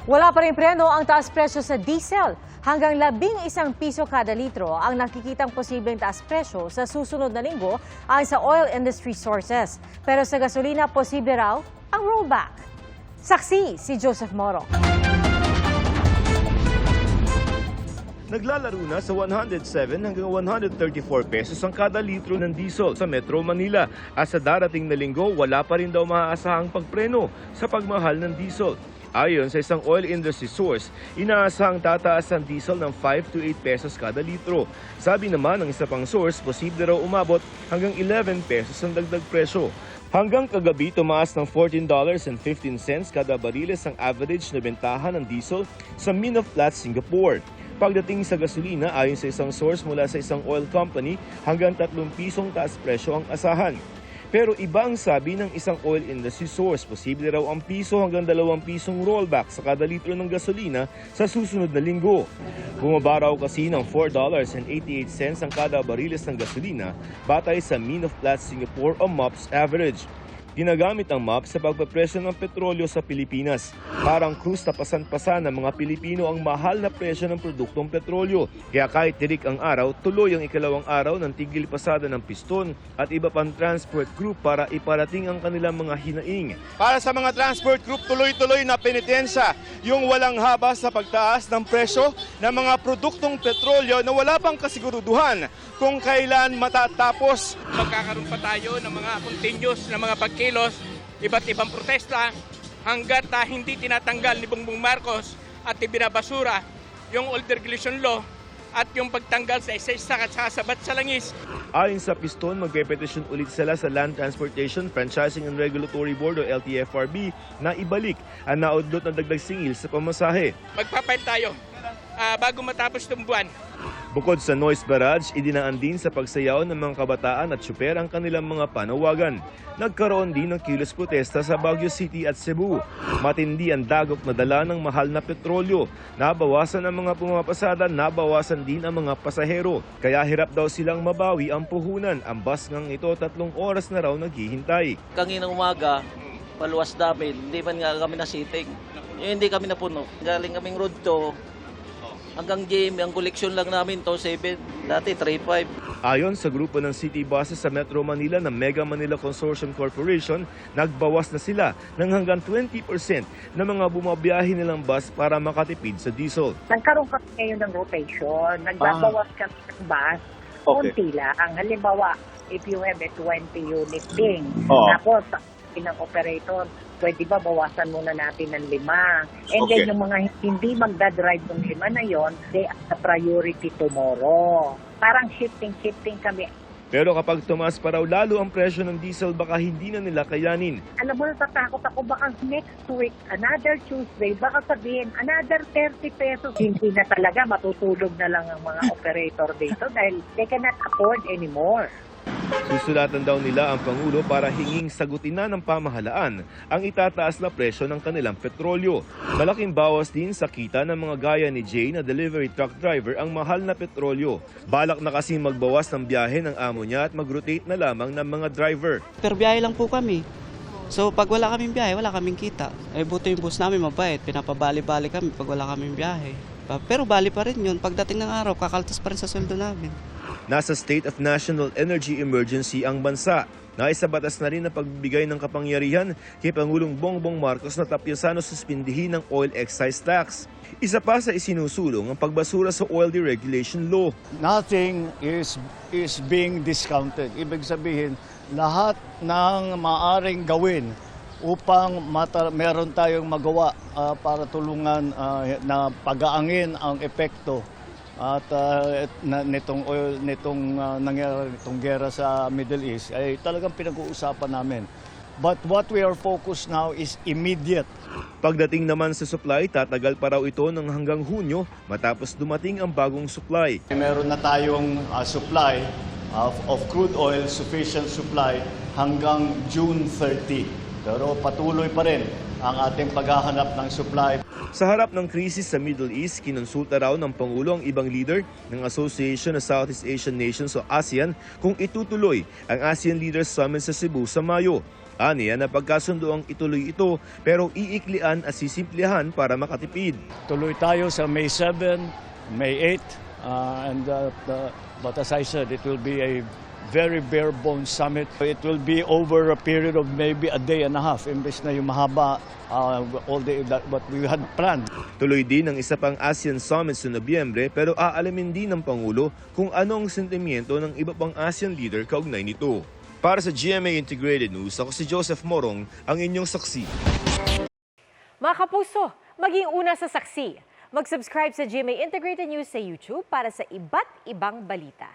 Wala pa rin preno ang taas presyo sa diesel. Hanggang 11 piso kada litro ang nakikitang posibleng taas presyo sa susunod na linggo ayon sa oil industry sources. Pero sa gasolina, posible raw ang rollback. Saksi si Joseph Moro. Naglalaro na sa 107 hanggang 134 pesos ang kada litro ng diesel sa Metro Manila. At sa darating na linggo, wala pa rin daw maaasahang pagpreno sa pagmahal ng diesel. Ayon sa isang oil industry source, inaasahang tataas ang diesel ng 5 to 8 pesos kada litro. Sabi naman ng isa pang source, posible raw umabot hanggang 11 pesos ang dagdag presyo. Hanggang kagabi, tumaas ng $14.15 kada bariles ang average na bentahan ng diesel sa Mine of Platts, Singapore. Pagdating sa gasolina, ayon sa isang source mula sa isang oil company, hanggang 3 pisong taas presyo ang asahan. Pero iba ang sabi ng isang oil industry source, posible raw ang piso hanggang 2 pisong rollback sa kada litro ng gasolina sa susunod na linggo. Bumaba raw kasi ng $4.88 ang kada bariles ng gasolina batay sa Mine of Platts Singapore o MOPS average. Ginagamit ang MOPS sa pagpapresyo ng petrolyo sa Pilipinas. Parang krus na pasan-pasan ng mga Pilipino ang mahal na presyo ng produktong petrolyo. Kaya kahit tirik ang araw, tuloy ang ikalawang araw ng tigil pasada ng piston at iba pang transport group para iparating ang kanilang mga hinaing. Para sa mga transport group, tuloy-tuloy na penitensya yung walang haba sa pagtaas ng presyo ng mga produktong petrolyo na wala pang kasiguruduhan kung kailan matatapos. Magkakaroon pa tayo ng mga continuous na mga pagkilos, iba't ibang protesta hanggat hindi tinatanggal ni Bongbong Marcos at ibinabasura yung old regulation law at yung pagtanggal sa isa-isa at sasabat sa langis. Ayon sa piston, magpepetisyon ulit sila sa Land Transportation Franchising and Regulatory Board o LTFRB na ibalik ang naudlot na dagdag singil sa pamasahe. Magpapail tayo bago matapos itong buwan. Bukod sa noise barrage, idinaan din sa pagsayaw ng mga kabataan at syuper ang kanilang mga panawagan. Nagkaroon din ng kilos protesta sa Baguio City at Cebu. Matindi ang dagok na dala ng mahal na petrolyo. Nabawasan ang mga pumapasada, nabawasan din ang mga pasahero. Kaya hirap daw silang mabawi ang puhunan. Ang bus ngang ito 3 oras na raw naghihintay. Kanginang umaga, paluwas namin, hindi man nga kami nasiting. Hindi kami napuno. Galing kaming road to hanggang GM, ang koleksyon lang namin to 7, dati 3.5. Ayon sa grupo ng city buses sa Metro Manila ng Mega Manila Consortium Corporation, nagbawas na sila ng hanggang 20% ng mga bumabiyahe nilang bus para makatipid sa diesel. Nagkaroon kami ngayon ng rotation, nagbabawas kami ng bus, konti lang. Halimbawa, if you have a 20-unit thing, tapos ng operator, pwede ba bawasan muna natin ng 5? And then yung mga hindi magdadrive ng 5 na yon, they are the priority tomorrow. Parang shifting kami. Pero kapag tumaas pa raw lalo ang presyo ng diesel, baka hindi na nila kayanin. Alam mo, natatakot ako, baka next week, another Tuesday, baka sabihin, another 30 pesos. Hindi na talaga, matutulog na lang ang mga operator dito dahil they cannot afford anymore. Susulatan daw nila ang Pangulo para hinging sagutin na ng pamahalaan ang itataas na presyo ng kanilang petrolyo. Malaking bawas din sa kita ng mga gaya ni Jay na delivery truck driver ang mahal na petrolyo. Balak na kasi magbawas ng biyahe ng amo niya at mag-rotate na lamang ng mga driver. Per biyahe lang po kami. So pag wala kaming biyahe, wala kaming kita. Buto yung bus namin mabait, pinapabali-bali kami pag wala kaming biyahe. Pero bali pa rin yun, pagdating ng araw, kakaltas pa rin sa sweldo namin. Nasa state of national energy emergency ang bansa. Naisabatas na rin ang pagbibigay ng kapangyarihan kay Pangulong Bongbong Marcos na tapyasan o suspindihin ng oil excise tax. Isa pa sa isinusulong ang pagbasura sa oil deregulation law. Nothing is being discounted. Ibig sabihin, lahat ng maaring gawin upang meron tayong magawa para tulungan na pagaangin ang epekto at nitong nangyari nitong gera sa Middle East ay talagang pinag-uusapan namin. But what we are focused now is immediate. Pagdating naman sa supply, tatagal pa raw ito ng hanggang Hunyo matapos dumating ang bagong supply. Meron na tayong supply of crude oil, sufficient supply hanggang June 30. Pero patuloy pa rin ang ating paghahanap ng supply. Sa harap ng krisis sa Middle East, kinonsulta raw ng Pangulo ang ibang leader ng Association of Southeast Asian Nations o ASEAN kung itutuloy ang ASEAN Leaders Summit sa Cebu sa Mayo. Aniya na pagkasundo ang ituloy ito pero iiklian at sisimplihan para makatipid. Tuloy tayo sa May 7, May 8, but as I said, it will be a very bare bones summit. It will be over a period of maybe a day and a half, imbes na yung mahaba all day what we had planned. Tuloy din ang isa pang ASEAN Summit sa Nobyembre pero aalamin din ng Pangulo kung ano ang sentimiento ng iba pang ASEAN leader kaugnay nito. Para sa GMA Integrated News, ako si Joseph Morong, ang inyong saksi. Mga kapuso, maging una sa saksi. Mag-subscribe sa GMA Integrated News sa YouTube para sa iba't ibang balita.